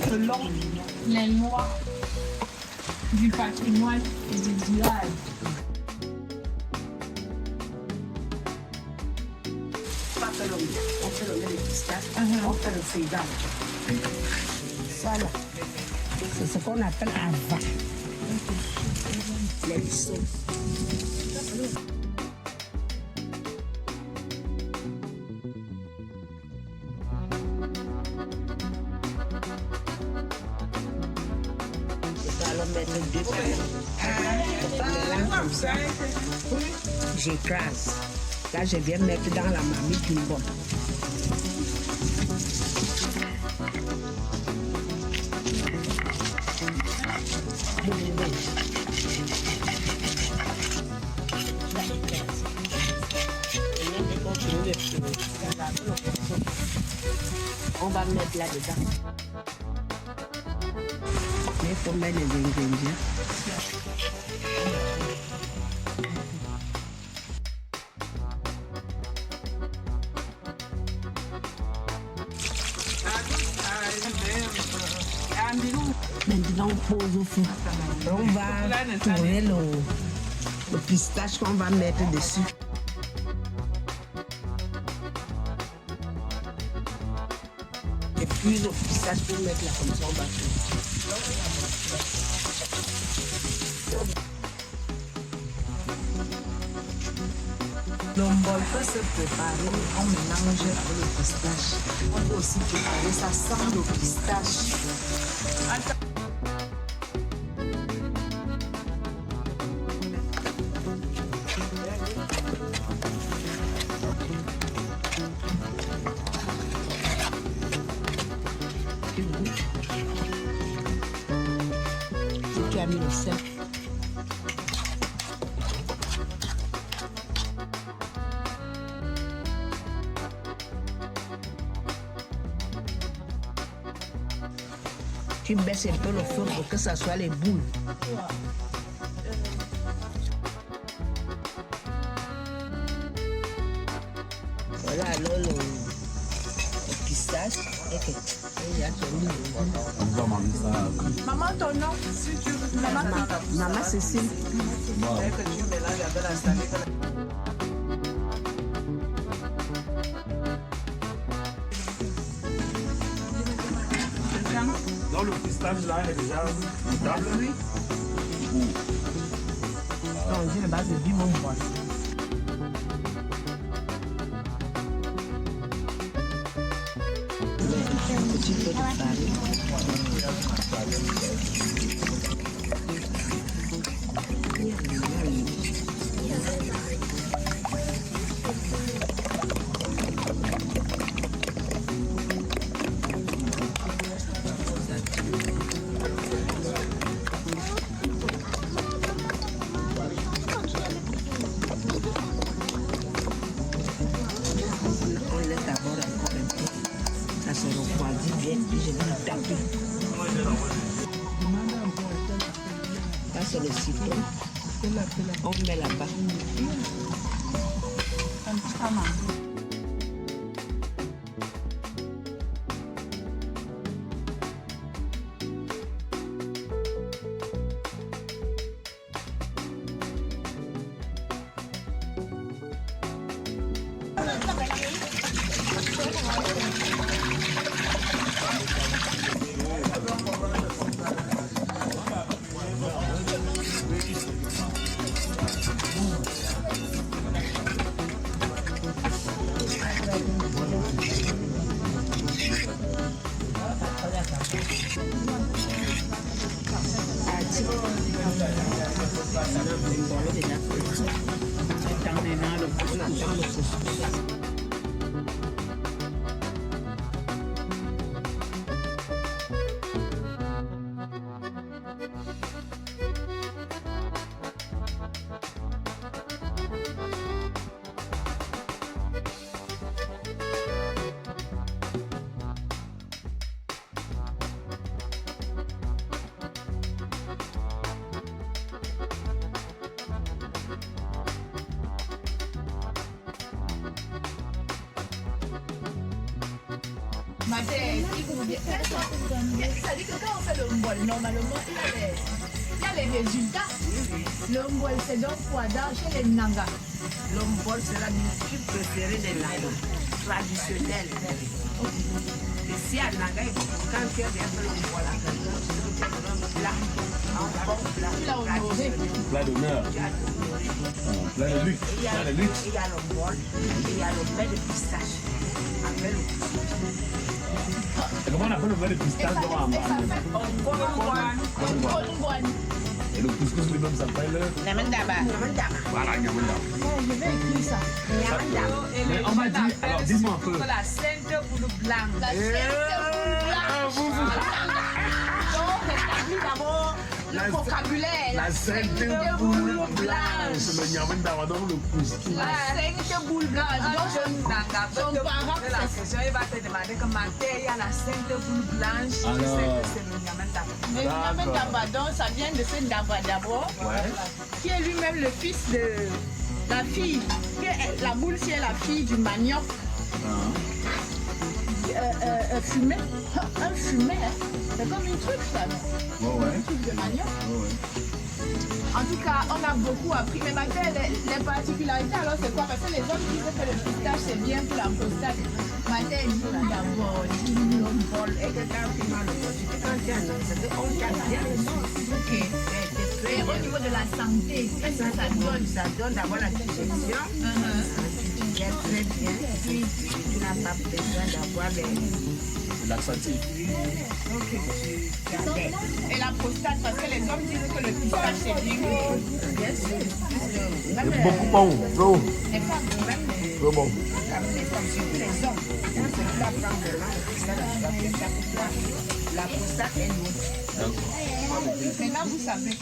selon les lois du patrimoine et du village. On fait le lait de pistache, on fait le feuillage. Voilà. C'est ce qu'on appelle un vin. Les lissons. Allons mettre deux comme ça. J'écrase. Là, je viens mettre dans la marmite d'une bonne. On va mettre là-dedans. Il faut mettre les ingrédients. Maintenant, on pose au feu. On va tourner le pistache qu'on va mettre dessus. Et puis le pistache pour mettre là comme ça, on va L'ombol peut se préparer en mélange avec le pistache. On peut aussi préparer ça sans le pistache. Tu as mis le sel. Tu baisses un peu le feu pour que ça soit les boules. Voilà alors le pistache. Maman, ton nom? Maman Cécile. Dans le pistache là, il est déjà goûtable. Oui. On dit la base de bimon bois. Un petit peu de farine. On laisse d'abord encore un peu. Ça se refroidit bien, puis je vais le taper. Ça c'est le citron. On met là-bas. Ça dit que quand on fait le mbol, normalement, il y a les résultats. Le mbol, c'est donc froidant chez les Nanga. L'ombol, c'est la nourriture préférée des Nagas, traditionnelle. Ici à Naga, quand tu as bien fait l'ombol, c'est un plat, un bon plat traditionnel. Plat d'honneur. Plat de luxe. Il y a l'ombol, il y a le pain de pistache. Avec le Et comment on appelle le pain de pistache dans la Et le couscous lui-même s'appelle Namandaba. Voilà, Nyamanda. Je vais écrire ça. Mais on m'a dit, alors dis-moi un peu. La sainte boule blanche. La d'abord le vocabulaire. La sainte boule blanche. Le Nyamanda va donc le couscous. La sainte boule blanche. Donc, son parent, De la question, il va te demander que matin, il y a la sainte boule blanche. Je sais que c'est le Nyamanda. le Nyamanda Daba, donc ça vient de ce Daba d'abord, qui est lui-même le fils de la fille. La boule, c'est la fille du manioc. Fumé. Un fumé, hein. C'est comme une truc, ça. Un truc de manioc. En tout cas, on a beaucoup appris. Mais maintenant, les particularités, alors c'est quoi? Parce que les hommes disent que le pistache, c'est bien pour la prostate. Maintenant, ils disent d'abord, L'ombol, et que quand tu manges l'ombol, tu quand tu as on t'a bien reçu. ok. Et au niveau de la santé, qu'est-ce que ça donne? Ça donne d'abord la digestion. Tu digères très bien. Puis tu n'as pas besoin d'avoir les Laxatif. Et la prostate, parce que les hommes disent que le pistache, c'est bien. bien sûr. C'est beaucoup bon. Trop. Les femmes, même Trop bon. Comme surtout les hommes. Quand c'est la femme de l'homme, la prostate est lourde. maintenant, vous savez.